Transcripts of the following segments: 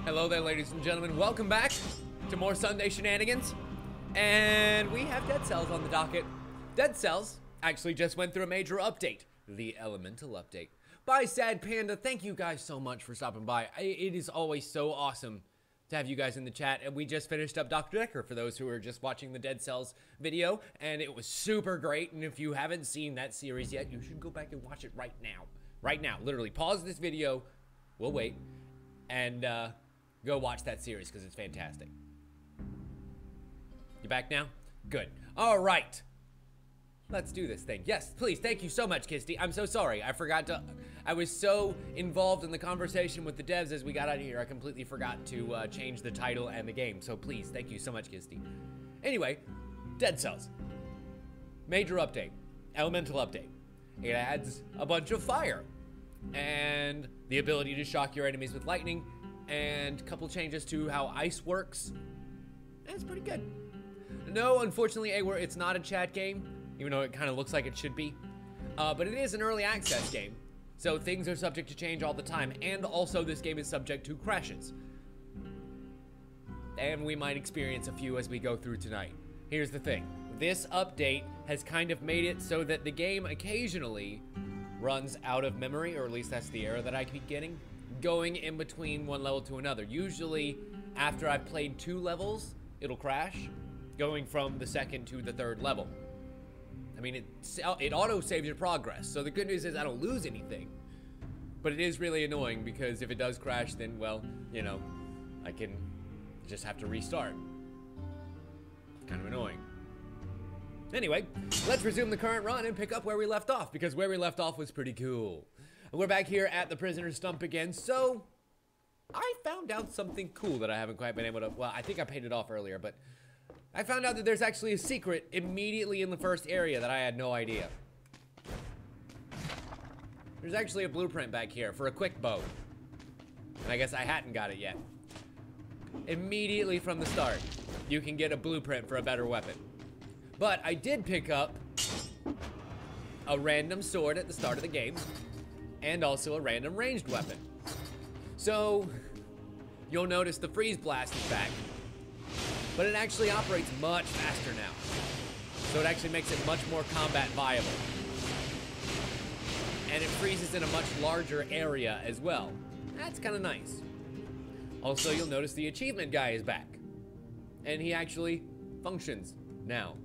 Hello there, ladies and gentlemen. Welcome back to more Sunday shenanigans. And we have Dead Cells on the docket. Dead Cells actually just went through a major update. The Elemental update. By Sad Panda, thank you guys so much for stopping by. It is always so awesome to have you guys in the chat. And we just finished up Dr. Decker for those who are just watching the Dead Cells video. And it was super great. And if you haven't seen that series yet, you should go back and watch it right now. Right now. Literally, pause this video. We'll wait. And, go watch that series because it's fantastic. You back now? Good. All right. Let's do this thing. Yes, please. Thank you so much, Kisty. I'm so sorry. I forgot to... I was so involved in the conversation with the devs as we got out of here, I completely forgot to change the title and the game. So please, thank you so much, Kisty. Anyway, Dead Cells. Major update. Elemental update. It adds a bunch of fire. And the ability to shock your enemies with lightning. And a couple changes to how ice works. And it's pretty good. No, unfortunately, it's not a chat game, even though it kind of looks like it should be. But it is an early access game, so things are subject to change all the time. And also, this game is subject to crashes. And we might experience a few as we go through tonight. Here's the thing. This update has kind of made it so that the game occasionally runs out of memory, or at least that's the error that I keep getting. Going in between one level to another. Usually, after I've played 2 levels, it'll crash, going from the second to the 3rd level. I mean, it auto-saves your progress, so the good news is I don't lose anything. But it is really annoying, because if it does crash, then, well, you know, I can just have to restart. Kind of annoying. Anyway, let's resume the current run and pick up where we left off, because where we left off was pretty cool. We're back here at the prisoner's stump again, so I found out something cool that I haven't quite been able to, well, I think I paid it off earlier, but I found out that there's actually a secret immediately in the first area that I had no idea. There's actually a blueprint back here for a quick bow. And I guess I hadn't got it yet. Immediately from the start, you can get a blueprint for a better weapon. But I did pick up a random sword at the start of the game. And also a random ranged weapon. So, you'll notice the freeze blast is back. But it actually operates much faster now. So it actually makes it much more combat viable. And it freezes in a much larger area as well. That's kind of nice. Also, you'll notice the achievement guy is back. And he actually functions now.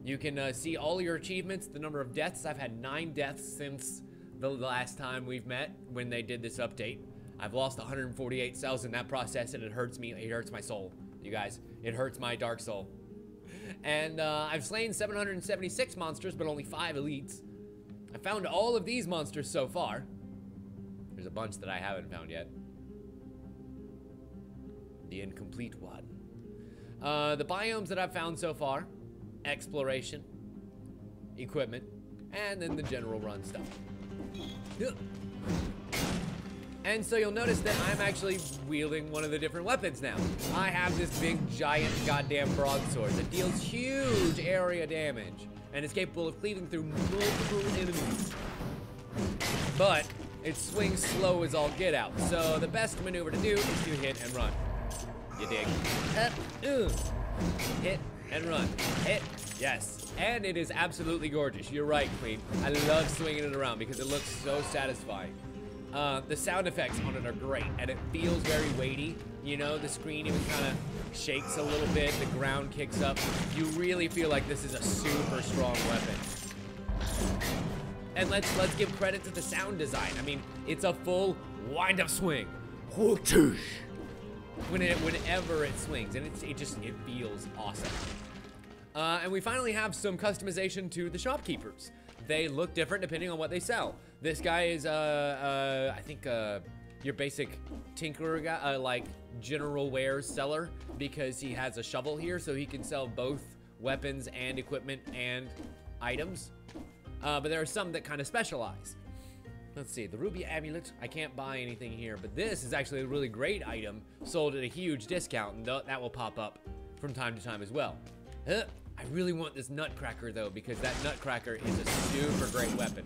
You can see all your achievements, the number of deaths. I've had 9 deaths since the last time we've met when they did this update. I've lost 148 cells in that process, and it hurts me. It hurts my soul, you guys. It hurts my dark soul. And I've slain 776 monsters, but only 5 elites. I found all of these monsters so far. There's a bunch that I haven't found yet. The incomplete one. The biomes that I've found so far: exploration, equipment, and then the general run stuff. And so you'll notice that I'm actually wielding one of the different weapons now. I have this big, giant, goddamn broadsword that deals huge area damage and is capable of cleaving through multiple enemies. But it swings slow as all get out, so the best maneuver to do is to hit and run. You dig? Hit and run. Hit. Yes. And it is absolutely gorgeous. You're right, Queen. I love swinging it around because it looks so satisfying. The sound effects on it are great, and it feels very weighty. You know, the screen even kind of shakes a little bit. The ground kicks up. You really feel like this is a super strong weapon. And let's give credit to the sound design. I mean, it's a full wind-up swing. Whenever it swings, and it feels awesome. And we finally have some customization to the shopkeepers. They look different depending on what they sell. This guy is, I think, your basic tinkerer guy, like general wares seller, because he has a shovel here, so he can sell both weapons and equipment and items. But there are some that kind of specialize. Let's see, the ruby amulet, I can't buy anything here, but this is actually a really great item, sold at a huge discount, and that will pop up from time to time as well. I really want this nutcracker though, because that nutcracker is a super great weapon.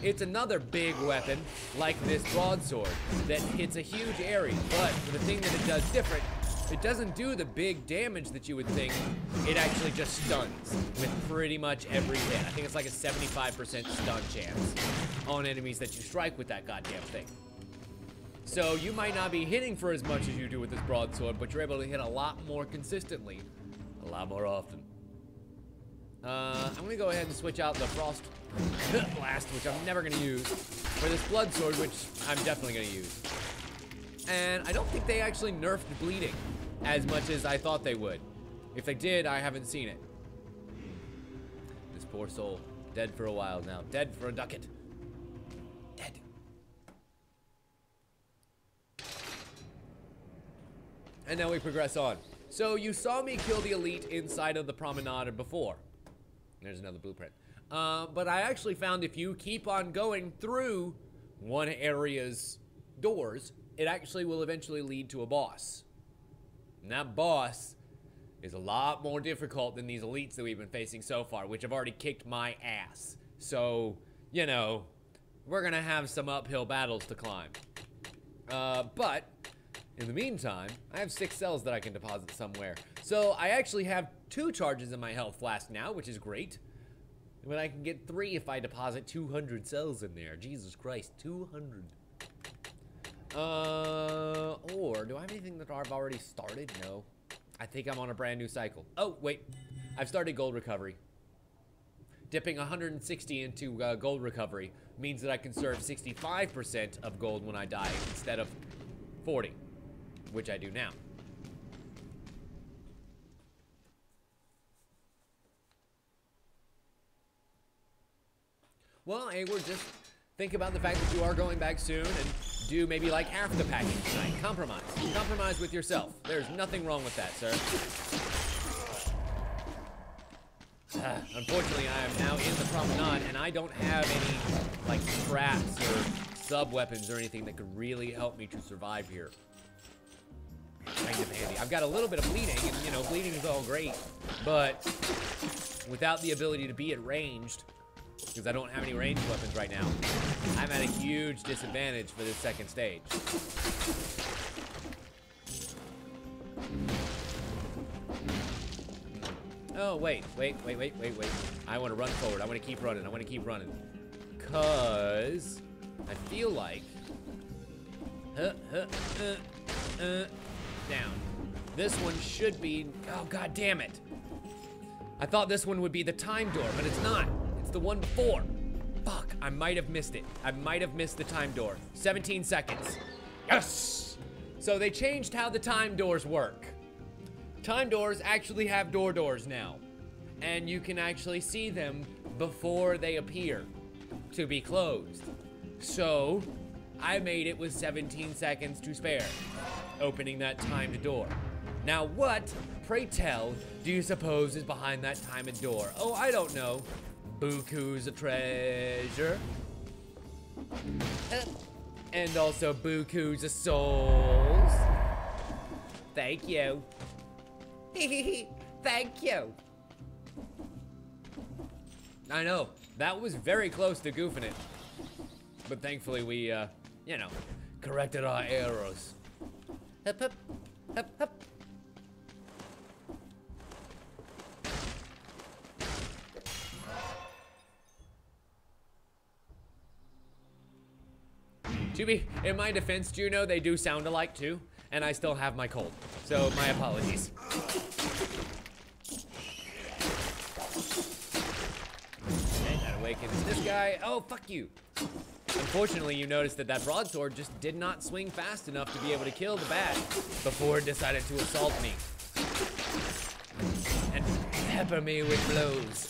It's another big weapon, like this broadsword, that hits a huge area, but the thing that it does different, it doesn't do the big damage that you would think. It actually just stuns with pretty much every hit. I think it's like a 75% stun chance on enemies that you strike with that goddamn thing. So you might not be hitting for as much as you do with this broadsword, but you're able to hit a lot more consistently, a lot more often. I'm gonna go ahead and switch out the Frost Blast, which I'm never gonna use, for this Blood Sword, which I'm definitely gonna use. And I don't think they actually nerfed bleeding as much as I thought they would. If they did, I haven't seen it. This poor soul, dead for a while now, dead for a ducat. Dead. And now we progress on. So you saw me kill the elite inside of the promenade before. There's another blueprint. But I actually found if you keep on going through one area's doors, it actually will eventually lead to a boss. And that boss is a lot more difficult than these elites that we've been facing so far, which have already kicked my ass. So, you know, we're gonna have some uphill battles to climb. But in the meantime, I have 6 cells that I can deposit somewhere. So I actually have 2 charges in my health flask now, which is great. But I can get 3 if I deposit 200 cells in there. Jesus Christ, 200. Or do I have anything that I've already started? No. I think I'm on a brand new cycle. Oh, wait. I've started gold recovery. Dipping 160 into gold recovery means that I conserve 65% of gold when I die instead of 40, which I do now. Well, Hayward, just think about the fact that you are going back soon and do maybe like half the packing tonight. Compromise. Compromise with yourself. There's nothing wrong with that, sir. Unfortunately, I am now in the promenade and I don't have any like traps or sub-weapons or anything that could really help me to survive here. Kind of handy. I've got a little bit of bleeding and, you know, bleeding is all great, but without the ability to be at ranged, because I don't have any ranged weapons right now, I'm at a huge disadvantage for this second stage. Oh, wait. I want to run forward. I want to keep running. Because I feel like... down. This one should be... Oh, god damn it. I thought this one would be the time door, but it's not. It's the one before. Fuck, I might have missed it. I might have missed the time door. 17 seconds. Yes! So they changed how the time doors work. Time doors actually have doors now. And you can actually see them before they appear to be closed. So, I made it with 17 seconds to spare, opening that timed door. Now what, pray tell, do you suppose is behind that timed door? Oh, I don't know. Buku's a treasure. And also Buku's a souls. Thank you. Thank you. I know, that was very close to goofing it. But thankfully we, you know, corrected our errors. Hup, hup, hup, hup. To be, in my defense, Juno, they do sound alike too, and I still have my cold. So, my apologies. Okay, that awakens this guy. Oh, fuck you. Unfortunately, you noticed that that broadsword just did not swing fast enough to be able to kill the bat before it decided to assault me. And pepper me with blows.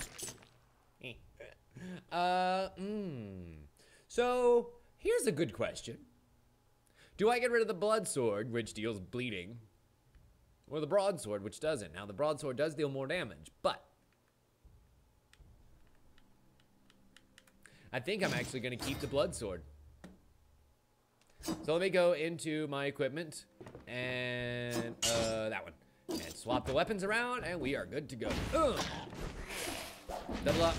So, here's a good question. Do I get rid of the blood sword, which deals bleeding, or the broadsword, which doesn't? Now, the broadsword does deal more damage, but I think I'm actually going to keep the blood sword. So let me go into my equipment and that one. And swap the weapons around, and we are good to go. Double up.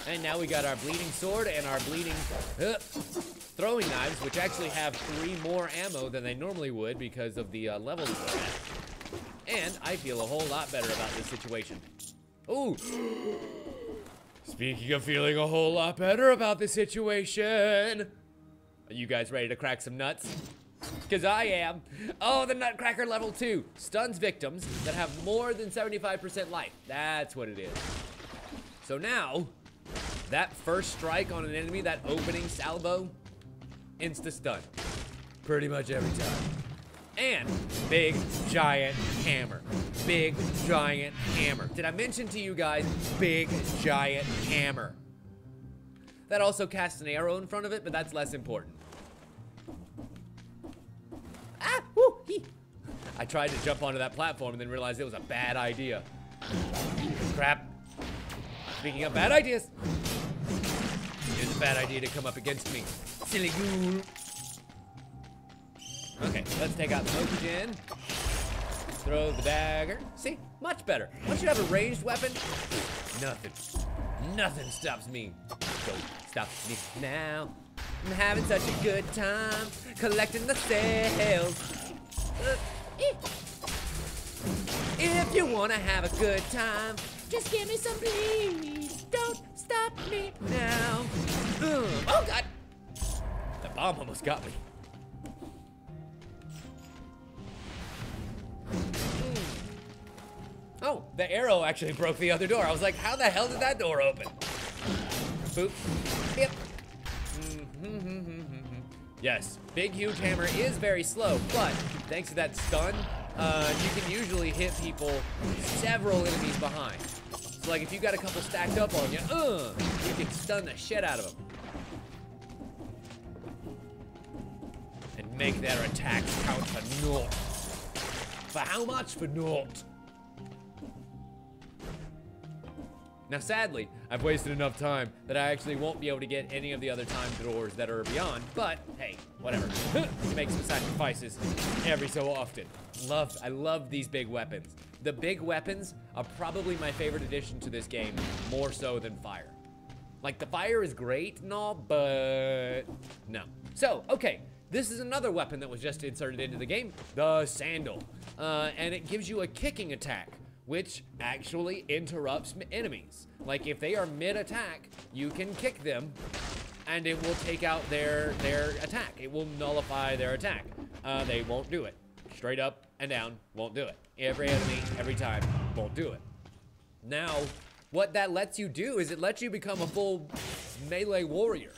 And now we got our bleeding sword and our bleeding throwing knives, which actually have 3 more ammo than they normally would because of the levels we're at. And I feel a whole lot better about this situation. Ooh. Speaking of feeling a whole lot better about the situation, are you guys ready to crack some nuts? Because I am. Oh, the Nutcracker level 2 stuns victims that have more than 75% life. That's what it is. So now, that first strike on an enemy, that opening salvo, insta-stun. Pretty much every time. And big, giant hammer. Big, giant hammer. Did I mention to you guys, big, giant hammer? That also casts an arrow in front of it, but that's less important. Ah, woo, hee. I tried to jump onto that platform and then realized it was a bad idea. Crap. Speaking of bad ideas, it's a bad idea to come up against me. Silly ghoul. Okay, let's take out the Mokugen. Throw the dagger. See, much better. Once you have a ranged weapon, nothing stops me. Don't stop me now. I'm having such a good time collecting the sales. If you wanna have a good time, just give me some please. Don't stop me now. Oh God! The bomb almost got me. Oh, the arrow actually broke the other door. I was like, how the hell did that door open? Boop. Yep. Yes, big huge hammer is very slow, but thanks to that stun, you can usually hit people several enemies behind. So like if you got a couple stacked up on you, you can stun the shit out of them. And make their attacks count for naught. For how much? For naught. Now sadly, I've wasted enough time that I actually won't be able to get any of the other time doors that are beyond, but hey, whatever. You make some sacrifices every so often. I love these big weapons. The big weapons are probably my favorite addition to this game, more so than fire. Like the fire is great and all, but no. So, okay, this is another weapon that was just inserted into the game, the sandal. And it gives you a kicking attack, which actually interrupts enemies. Like if they are mid-attack, you can kick them and it will take out their attack. It will nullify their attack. They won't do it. Straight up and down, won't do it. Every enemy, every time, won't do it. Now, what that lets you do is it lets you become a full melee warrior.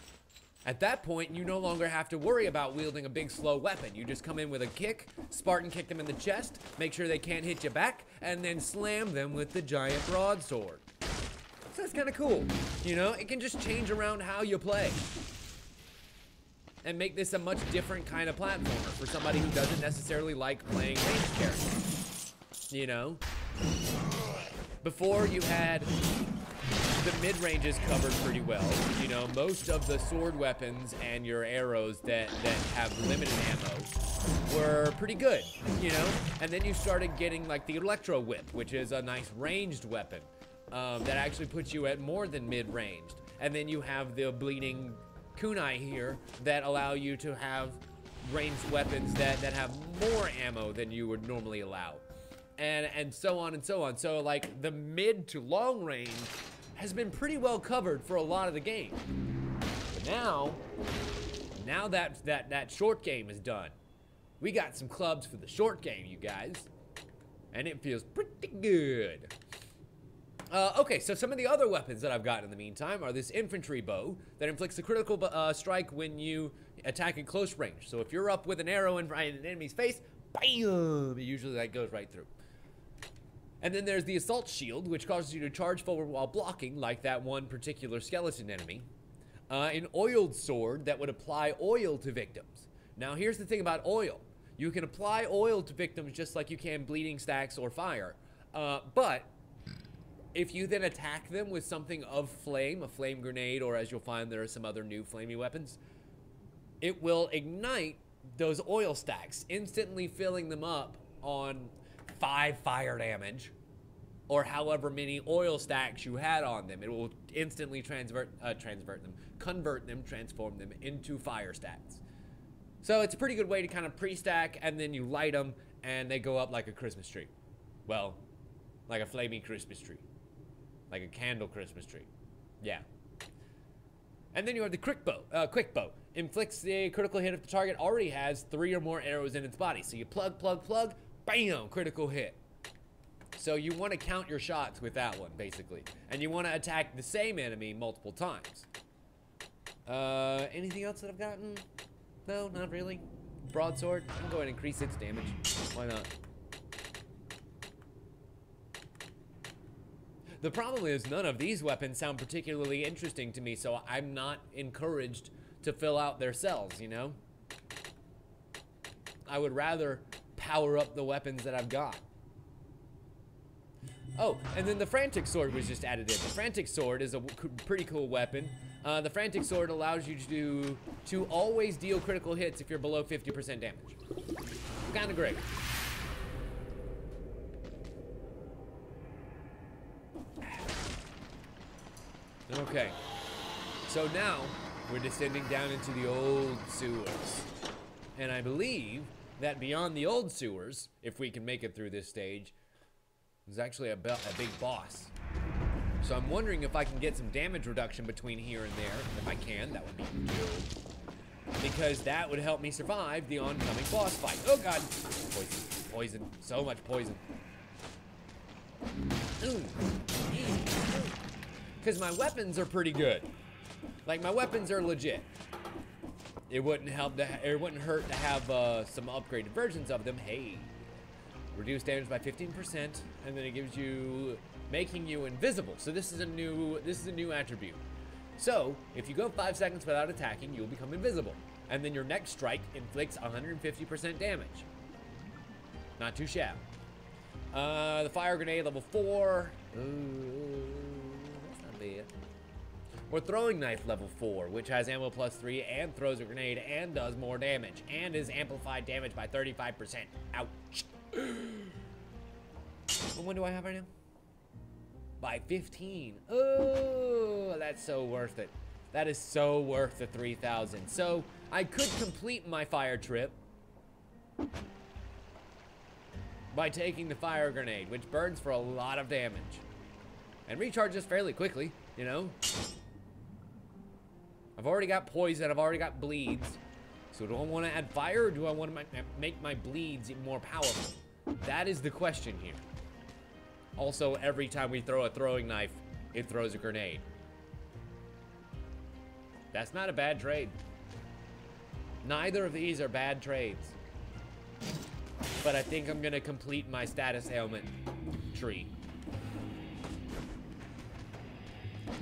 At that point, you no longer have to worry about wielding a big, slow weapon. You just come in with a kick, Spartan kick them in the chest, make sure they can't hit you back, and then slam them with the giant broadsword. So that's kind of cool. You know, it can just change around how you play. And make this a much different kind of platformer for somebody who doesn't necessarily like playing ranged characters. You know? Before you had the mid-ranges covered pretty well. You know, most of the sword weapons and your arrows that have limited ammo were pretty good, you know? And then you started getting like the electro whip, which is a nice ranged weapon that actually puts you at more than mid-ranged. And then you have the bleeding kunai here that allow you to have ranged weapons that have more ammo than you would normally allow. And so on and so on. So like the mid to long range has been pretty well covered for a lot of the game. But now that short game is done, we got some clubs for the short game, you guys. And it feels pretty good. Okay, so some of the other weapons that I've gotten in the meantime are this infantry bow that inflicts a critical strike when you attack at close range. So if you're up with an arrow in an enemy's face, bam, usually that goes right through. And then there's the assault shield, which causes you to charge forward while blocking, like that one particular skeleton enemy. An oiled sword that would apply oil to victims. Now here's the thing about oil. You can apply oil to victims just like you can bleeding stacks or fire. But if you then attack them with something of flame, a flame grenade, or as you'll find there are some other new flamey weapons, it will ignite those oil stacks, instantly filling them up on 5 fire damage, or however many oil stacks you had on them. It will instantly transform them into fire stacks. So it's a pretty good way to kind of pre-stack, and then you light them, and they go up like a Christmas tree. Well, like a flaming Christmas tree. Like a candle Christmas tree. Yeah. And then you have the quick bow. Inflicts a critical hit if the target already has 3 or more arrows in its body. So you plug, bam, critical hit. So you want to count your shots with that one, basically. And you want to attack the same enemy multiple times. Anything else that I've gotten? No, not really. Broadsword, I can go ahead and increase its damage. Why not? The problem is none of these weapons sound particularly interesting to me, so I'm not encouraged to fill out their cells, you know? I would rather power up the weapons that I've got. Oh, and then the Frantic Sword was just added in. The Frantic Sword is a pretty cool weapon. The Frantic Sword allows you to always deal critical hits if you're below 50% damage. Kinda great. Okay, so now we're descending down into the old sewers. And I believe that beyond the old sewers, if we can make it through this stage, there's actually a big boss. So I'm wondering if I can get some damage reduction between here and there. If I can, that would be good. Because that would help me survive the oncoming boss fight. Oh god! Poison. Poison. So much poison. Because my weapons are pretty good. Like, my weapons are legit. It wouldn't hurt to have some upgraded versions of them. Hey. Reduce damage by 15%, and then it gives you, making you invisible. So this is a new attribute. So if you go 5 seconds without attacking, you'll become invisible. And then your next strike inflicts 150% damage. Not too shabby. The fire grenade, level 4. That's not bad. Or throwing knife, level 4, which has ammo plus 3 and throws a grenade and does more damage. And is amplified damage by 35%. Ouch. What do I have right now? By 15. Oh, that's so worth it. That is so worth the 3,000. So I could complete my fire trip by taking the fire grenade, which burns for a lot of damage and recharges fairly quickly, you know. I've already got poison, I've already got bleeds. So do I want to add fire, or do I want to make my bleeds more powerful? That is the question here. Also, every time we throw a throwing knife, it throws a grenade. That's not a bad trade. Neither of these are bad trades. But I think I'm gonna complete my status ailment tree.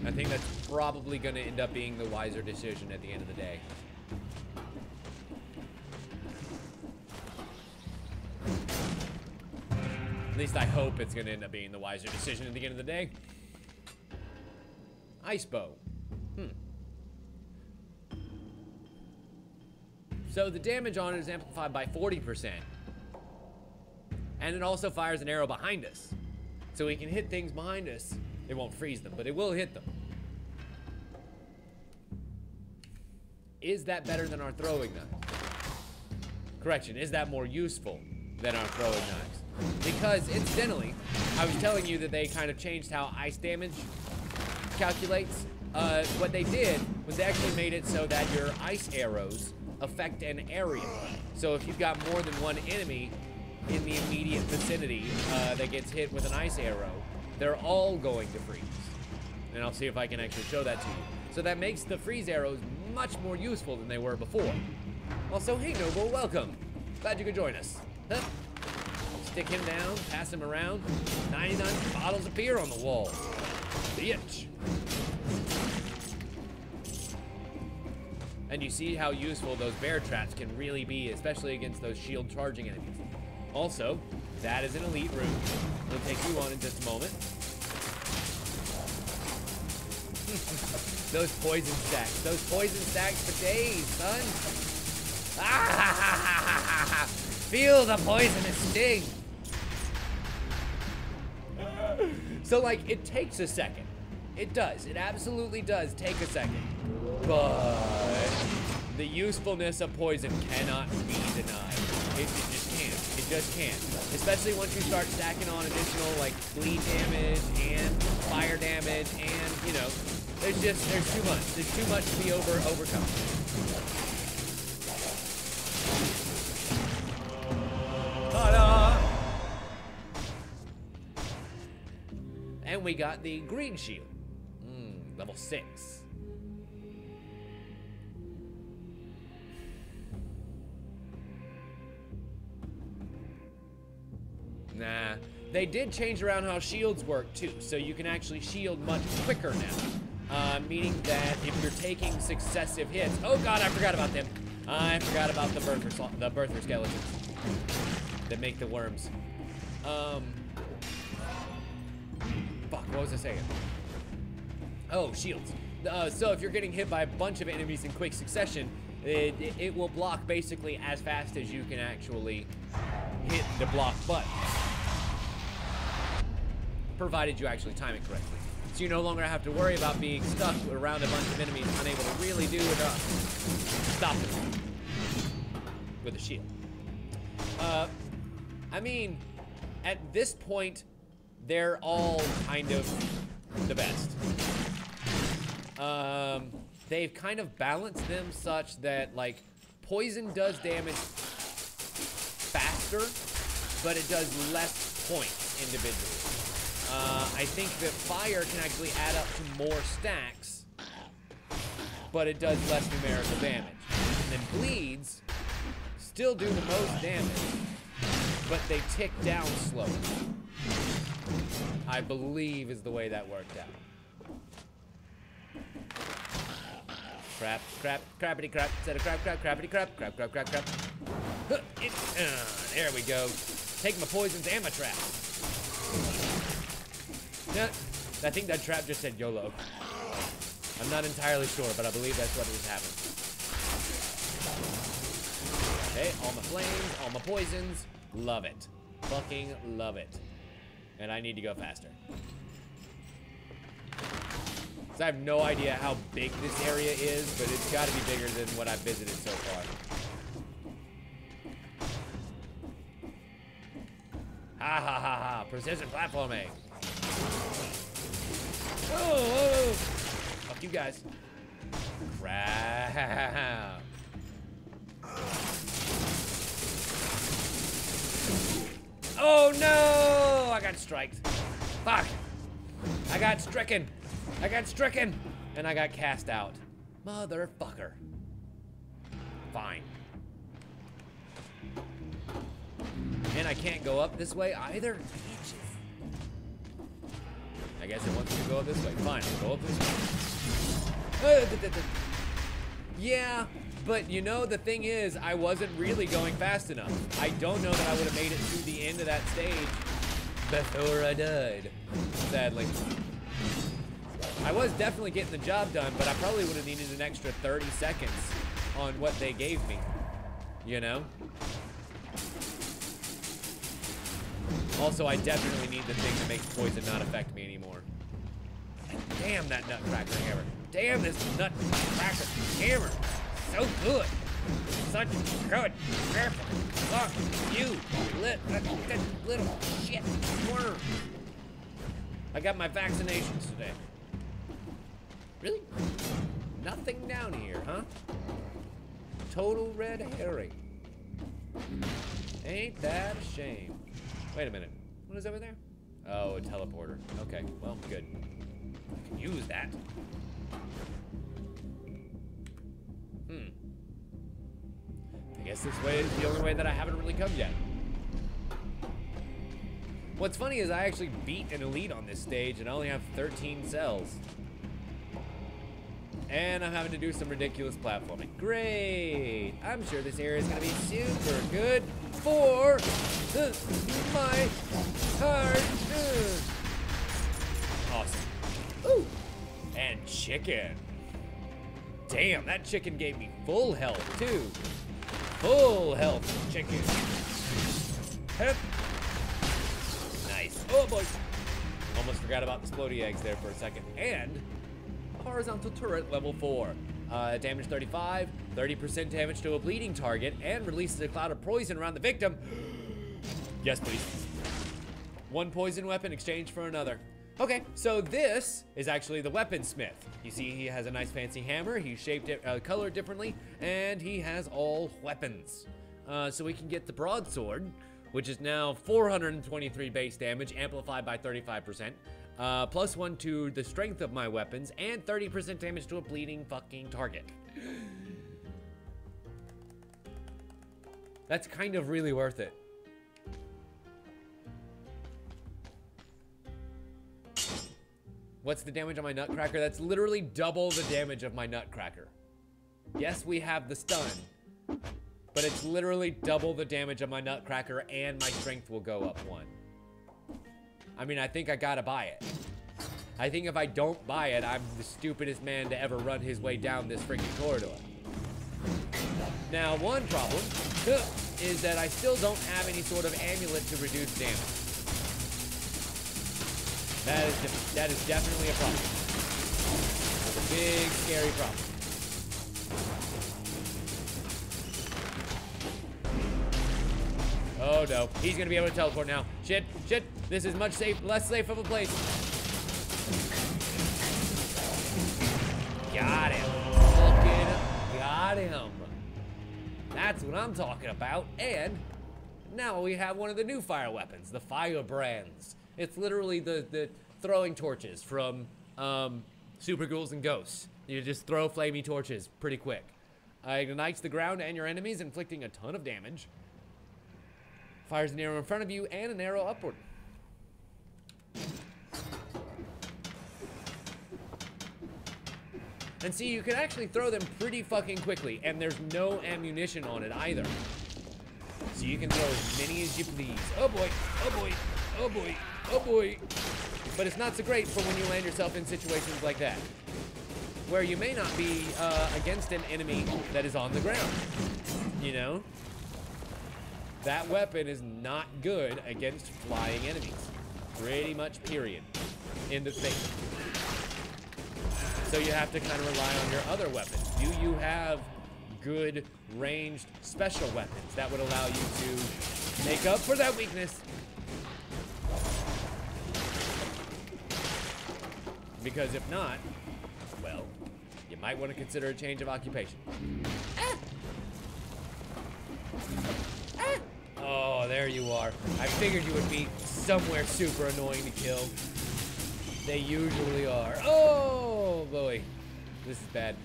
I think that's probably gonna end up being the wiser decision at the end of the day. At least I hope it's gonna end up being the wiser decision at the end of the day. Ice bow. So the damage on it is amplified by 40%. And it also fires an arrow behind us. So we can hit things behind us. It won't freeze them, but it will hit them. Is that better than our throwing knife? Correction, is that more useful than our throwing knives? Because incidentally, I was telling you that they kind of changed how ice damage calculates. What they did was they actually made it so that your ice arrows affect an area. So if you've got more than one enemy in the immediate vicinity that gets hit with an ice arrow, they're all going to freeze. And I'll see if I can actually show that to you. So that makes the freeze arrows much more useful than they were before. Also, hey Noble, welcome. Glad you could join us. Huh? Stick him down, pass him around. 99 bottles of beer on the wall. Bitch. And you see how useful those bear traps can really be, especially against those shield charging enemies. Also, that is an elite room. We'll take you on in just a moment. Those poison stacks for days, son. Ah! Feel the poisonous sting. So, like, it takes a second. It does. It absolutely does take a second. But the usefulness of poison cannot be denied. It just can't. It just can't. Especially once you start stacking on additional, like, bleed damage and fire damage and, you know, there's too much. There's too much to be overcome. Ta-da! And we got the green shield. Level 6. Nah, they did change around how shields work too, so you can actually shield much quicker now. Meaning that if you're taking successive hits, oh god, I forgot about them. I forgot about the birther skeletons that make the worms. Fuck, what was I saying? Oh, shields. So if you're getting hit by a bunch of enemies in quick succession, it will block basically as fast as you can actually hit the block button. Provided you actually time it correctly. So you no longer have to worry about being stuck around a bunch of enemies unable to really do enough. Stop them with a shield. I mean, at this point, they're all kind of the best. They've kind of balanced them such that, like, poison does damage faster, but it does less points individually. I think that fire can actually add up to more stacks, but it does less numerical damage. And then bleeds still do the most damage, but they tick down slower. I believe is the way that worked out. Crap, crappity crap, instead of crap, crappity crap, crap. There we go. Take my poisons and my traps. Yeah, I think that trap just said YOLO. I'm not entirely sure, but I believe that's what was happening. Okay, all my flames, all my poisons. Love it. Fucking love it. And I need to go faster. So I have no idea how big this area is, but it's got to be bigger than what I've visited so far. Ha ha ha ha. Precision platforming. Oh. Fuck you guys. Crap. Oh no! I got striked. Fuck. I got stricken. And I got cast out. Motherfucker. Fine. And I can't go up this way either? Bitches. I guess it wants me to go up this way. Fine, I'll go up this way. Yeah, but you know, the thing is, I wasn't really going fast enough. I don't know that I would have made it to the end of that stage before I died, sadly. I was definitely getting the job done, but I probably would have needed an extra 30 seconds on what they gave me, you know? Also, I definitely need the thing that makes poison not affect me anymore. Damn that nutcracker hammer. Damn this nutcracker hammer. So good. Such good. Fuck you, little shit worm. I got my vaccinations today. Really? Nothing down here, huh? Total red herring. Ain't that a shame. Wait a minute. What is over there? Oh, a teleporter. Okay, well, good. I can use that. I guess this way is the only way that I haven't really come yet. What's funny is I actually beat an elite on this stage and I only have 13 cells. And I'm having to do some ridiculous platforming. Great! I'm sure this area is gonna be super good for my heart. Awesome. Ooh! And chicken. Damn, that chicken gave me full health too. Full health chicken. Hup. Nice. Oh boy. forgot about the explodey eggs there for a second. And horizontal turret level 4. Damage 35, 30% damage to a bleeding target, and releases a cloud of poison around the victim. Yes, please. One poison weapon exchanged for another. Okay, so this is actually the weaponsmith. You see he has a nice fancy hammer, he's shaped it, colored differently, and he has all weapons. So we can get the broadsword, which is now 423 base damage, amplified by 35%, +1 to the strength of my weapons, and 30% damage to a bleeding fucking target. That's kind of really worth it. What's the damage on my nutcracker? That's literally double the damage of my nutcracker. Yes, we have the stun, but it's literally double the damage of my nutcracker, and my strength will go up 1. I mean, I think I gotta buy it. I think if I don't buy it, I'm the stupidest man to ever run his way down this freaking corridor. Now, one problem is that I still don't have any sort of amulet to reduce damage. That is definitely a problem. It's a big, scary problem. Oh no, he's gonna be able to teleport now. Shit, shit, this is much less safe of a place. Got him. Fucking got him. That's what I'm talking about. And now we have one of the new fire weapons, the firebrands. It's literally the throwing torches from Super Ghouls and Ghosts. You just throw flamey torches pretty quick. It ignites the ground and your enemies, inflicting a ton of damage. Fires an arrow in front of you and an arrow upward. And see, you can actually throw them pretty fucking quickly, and there's no ammunition on it either. So you can throw as many as you please. Oh boy, oh boy, oh boy, oh boy. But it's not so great for when you land yourself in situations like that, where you may not be against an enemy that is on the ground, you know? That weapon is not good against flying enemies. Pretty much, period. End of statement. So you have to kind of rely on your other weapons. Do you have good ranged special weapons that would allow you to make up for that weakness? Because if not, well, you might want to consider a change of occupation. Ah! Ah! Oh, there you are. I figured you would be somewhere super annoying to kill. They usually are. Oh, boy. This is bad.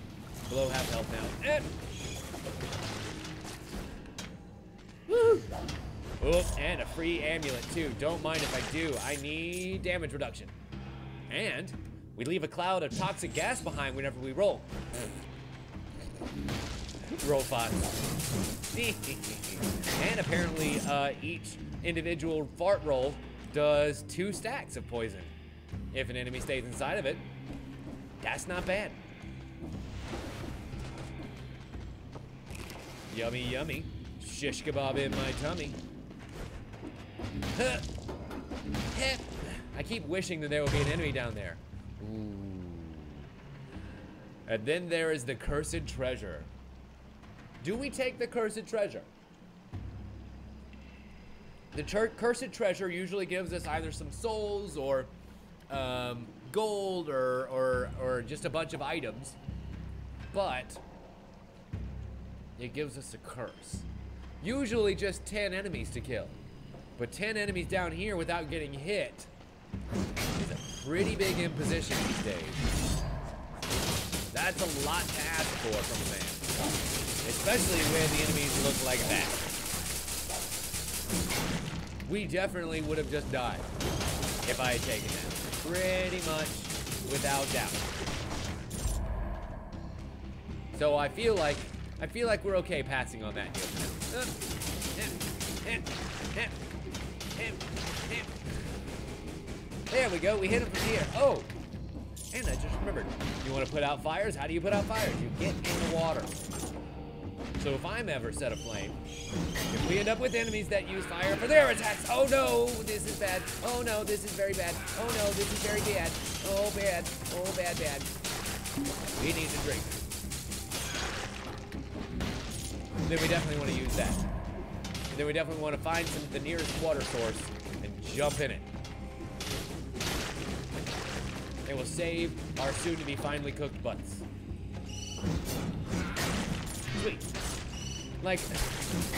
Below half health now. Eh. Woo! Oh, and a free amulet, too. Don't mind if I do. I need damage reduction. And we leave a cloud of toxic gas behind whenever we roll. Roll 5. And apparently, each individual fart roll does 2 stacks of poison. If an enemy stays inside of it, that's not bad. Yummy, yummy. Shish kebab in my tummy. I keep wishing that there will be an enemy down there. Ooh. And then there is the cursed treasure. Do we take the cursed treasure? The cursed treasure usually gives us either some souls or gold or just a bunch of items, but it gives us a curse. Usually just 10 enemies to kill, but 10 enemies down here without getting hit is a pretty big imposition these days. That's a lot to ask for from a man, especially when the enemies look like that. We definitely would have just died if I had taken that. Pretty much without doubt. So I feel like we're okay passing on that deal. There we go. We hit him from here. Oh, and I just remembered. You want to put out fires? How do you put out fires? You get in the water. So if I'm ever set aflame, if we end up with enemies that use fire for their attacks, oh no, this is bad. Oh no, this is very bad. Oh no, this is very bad. Oh bad. Oh bad, bad. We need a drink. Then we definitely want to use that. Then we definitely want to find the nearest water source and jump in it. It will save our soon-to-be finely cooked butts. Sweet. Like,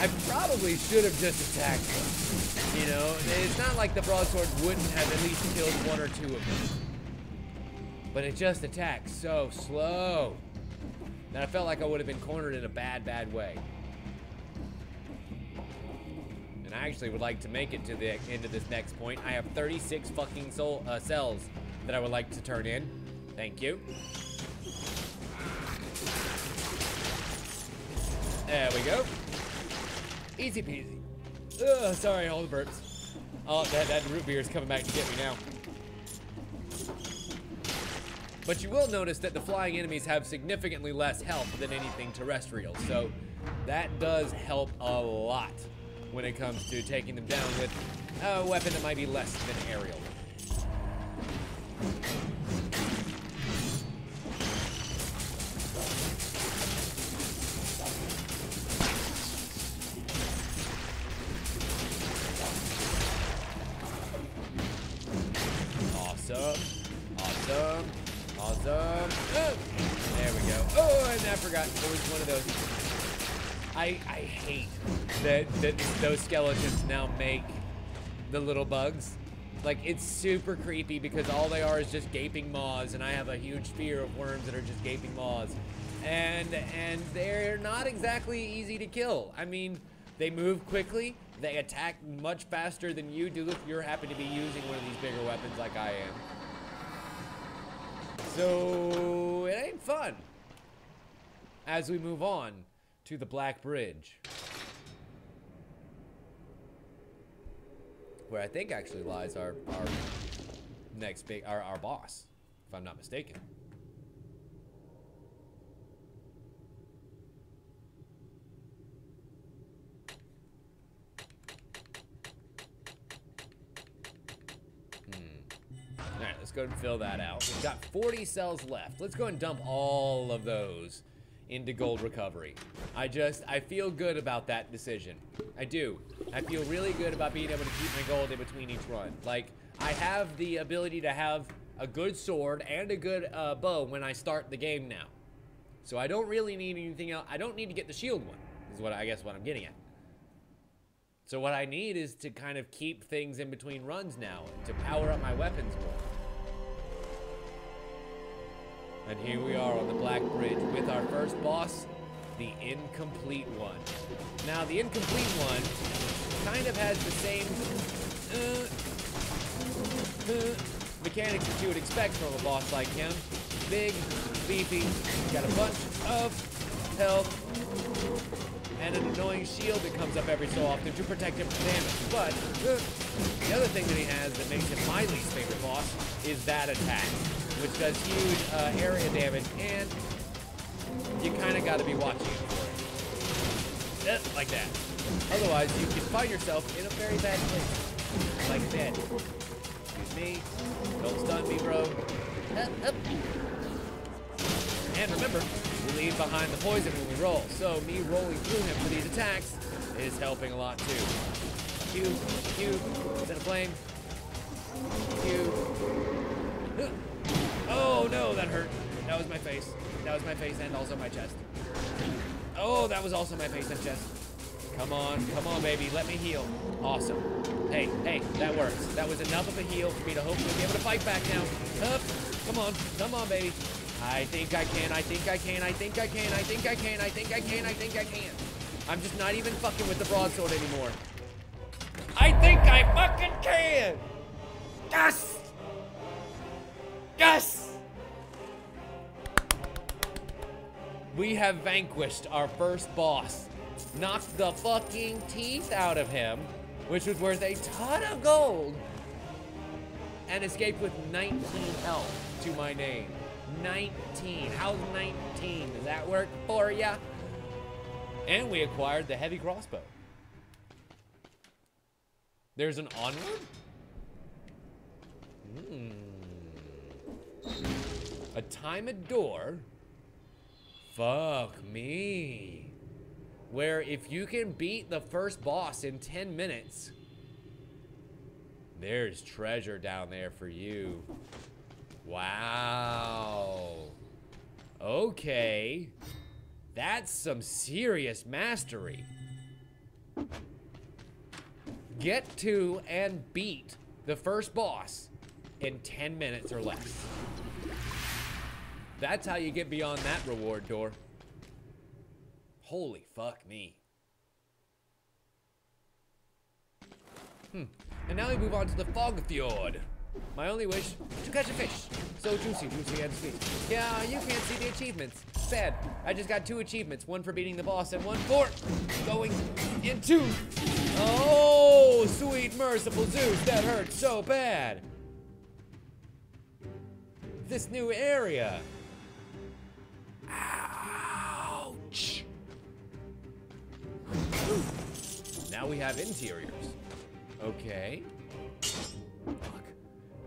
I probably should have just attacked them. You know, it's not like the broadsword wouldn't have at least killed one or two of them. But it just attacks so slow that I felt like I would have been cornered in a bad, bad way. And I actually would like to make it to the end of this next point. I have 36 fucking cells that I would like to turn in. Thank you. There we go. Easy peasy. Ugh, sorry, all the burps. Oh, that root beer is coming back to get me now. But you will notice that the flying enemies have significantly less health than anything terrestrial, so that does help a lot when it comes to taking them down with a weapon that might be less than aerial. Awesome. Awesome. Awesome. Oh, there we go. Oh, and I forgot. There was one of those. I hate that those skeletons now make the little bugs. Like, it's super creepy because all they are is just gaping maws, and I have a huge fear of worms that are just gaping maws. And they're not exactly easy to kill. I mean, they move quickly. They attack much faster than you do if you're happy to be using one of these bigger weapons like I am. So, it ain't fun. As we move on to the Black Bridge, where I think actually lies our next big, our boss, if I'm not mistaken. Alright, let's go and fill that out. We've got 40 cells left. Let's go and dump all of those into gold recovery. I feel good about that decision. I do. I feel really good about being able to keep my gold in between each run. Like, I have the ability to have a good sword and a good bow when I start the game now. So I don't really need anything else. I don't need to get the shield one, is what I guess what I'm getting at. So what I need is to kind of keep things in between runs now, to power up my weapons more. And here we are on the Black Bridge with our first boss, the Incomplete One. Now, the Incomplete One kind of has the same mechanics that you would expect from a boss like him. Big, beefy, got a bunch of health, and an annoying shield that comes up every so often to protect him from damage. But the other thing that he has that makes him my least favorite boss is that attack, which does huge area damage, and you kind of got to be watching it for it. Like that. Otherwise, you can find yourself in a very bad place. Like that. Excuse me. Don't stun me, bro. And remember, we leave behind the poison when we roll, so me rolling through him for these attacks is helping a lot too. Q, set a flame. Q. Oh no, that hurt. That was my face. That was my face and also my chest. Oh, that was also my face and chest. Come on, baby, let me heal. Awesome. Hey, that works. That was enough of a heal for me to hopefully be able to fight back now. Up. Come on, baby. I think I can. I'm just not even fucking with the broadsword anymore. I think I fucking can! Yes! Yes! We have vanquished our first boss. Knocked the fucking teeth out of him, which was worth a ton of gold, and escaped with 19 health to my name. 19. How's 19? Does that work for ya? And we acquired the heavy crossbow. There's an onward? A timed door? Fuck me. Where if you can beat the first boss in 10 minutes, there's treasure down there for you. Wow. Okay. That's some serious mastery. Get to and beat the first boss in 10 minutes or less. That's how you get beyond that reward door. Holy fuck me. And now we move on to the Fog Fjord. My only wish, to catch a fish. So juicy, juicy, and sweet. Yeah, you can't see the achievements. Sad. I just got 2 achievements. One for beating the boss and one for going into... Oh, sweet merciful Zeus, that hurts so bad. This new area. Ouch. Now we have interiors. Okay. Fuck.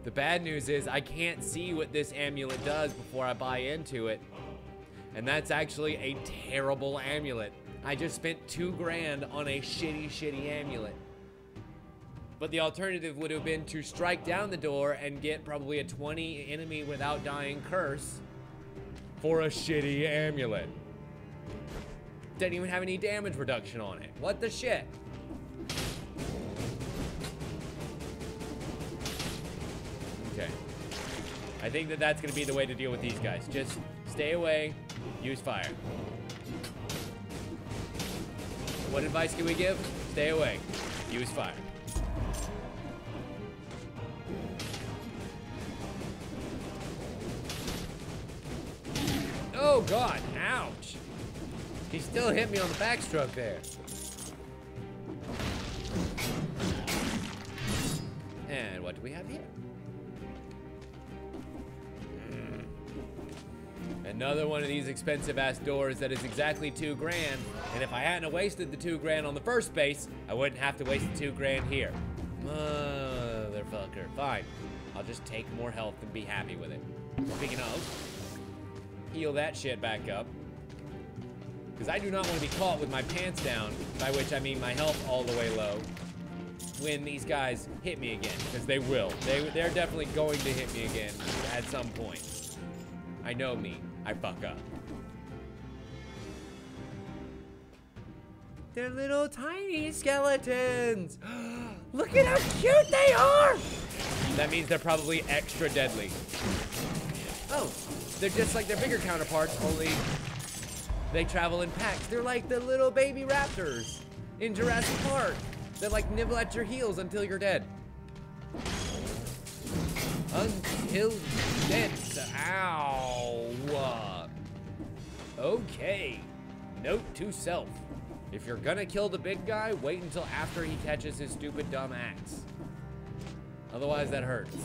The bad news is I can't see what this amulet does before I buy into it. And that's actually a terrible amulet. I just spent $2 grand on a shitty amulet. But the alternative would have been to strike down the door and get probably a 20 enemy without dying curse for a shitty amulet. Didn't even have any damage reduction on it. What the shit? Okay. I think that that's gonna be the way to deal with these guys. Just stay away, use fire. What advice can we give? Stay away, use fire. Oh God, ouch. He still hit me on the backstroke there. And what do we have here? Another one of these expensive ass doors that is exactly $2 grand. And if I hadn't wasted the $2 grand on the first space, I wouldn't have to waste the $2 grand here. Motherfucker. Fine. I'll just take more health and be happy with it. Speaking of, heal that shit back up. Because I do not want to be caught with my pants down, by which I mean my health all the way low, when these guys hit me again. Because they will. They're definitely going to hit me again at some point. I know me. I fuck up. They're little tiny skeletons. Look at how cute they are. That means they're probably extra deadly. Oh, they're just like their bigger counterparts, only they travel in packs. They're like the little baby raptors in Jurassic Park that like nibble at your heels until you're dead. Until dead. Ow. Okay. Note to self. If you're gonna kill the big guy, wait until after he catches his stupid dumb axe. Otherwise, that hurts.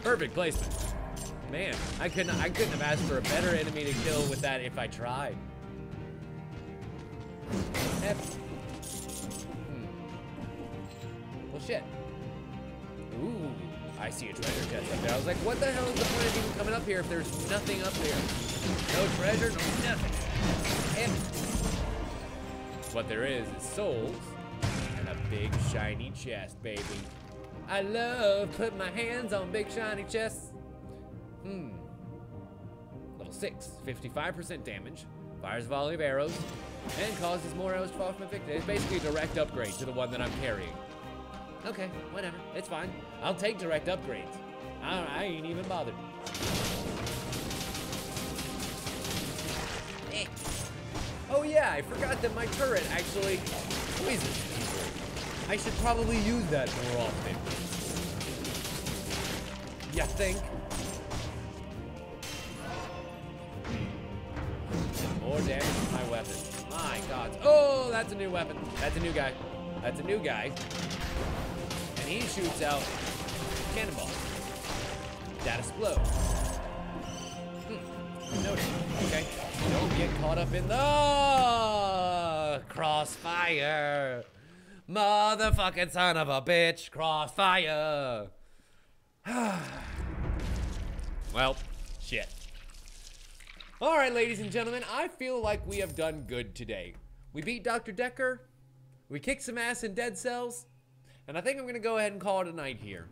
Perfect placement. Man, I couldn't have asked for a better enemy to kill with that if I tried. Well, shit. Ooh, I see a treasure chest up there. I was like, what the hell is the point of even coming up here if there's nothing up there? No treasure, no nothing. And what there is souls and a big shiny chest, baby. I love putting my hands on big shiny chests. Level 6, 55% damage, fires a volley of arrows, and causes more arrows to fall from a victim. It's basically a direct upgrade to the one that I'm carrying. Okay, whatever, it's fine. I'll take direct upgrades. I ain't even bothered. Oh yeah, I forgot that my turret actually poisons people. I should probably use that more often. You think? More damage to my weapon. My God. Oh, that's a new weapon. That's a new guy. That's a new guy. he shoots out cannonball. That explode. Noted. Okay. Don't get caught up in the crossfire. Motherfucking son of a bitch. Crossfire. Well, shit. All right, ladies and gentlemen, I feel like we have done good today. We beat Dr. Decker. We kicked some ass in Dead Cells. And I think I'm going to go ahead and call it a night here.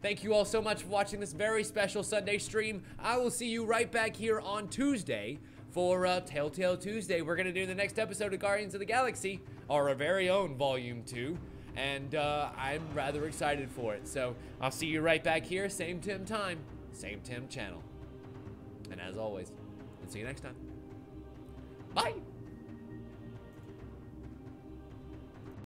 Thank you all so much for watching this very special Sunday stream. I will see you right back here on Tuesday for Telltale Tuesday. We're going to do the next episode of Guardians of the Galaxy, our very own Volume 2. And I'm rather excited for it. So I'll see you right back here, same Tim time, same Tim channel. And as always, we'll see you next time. Bye!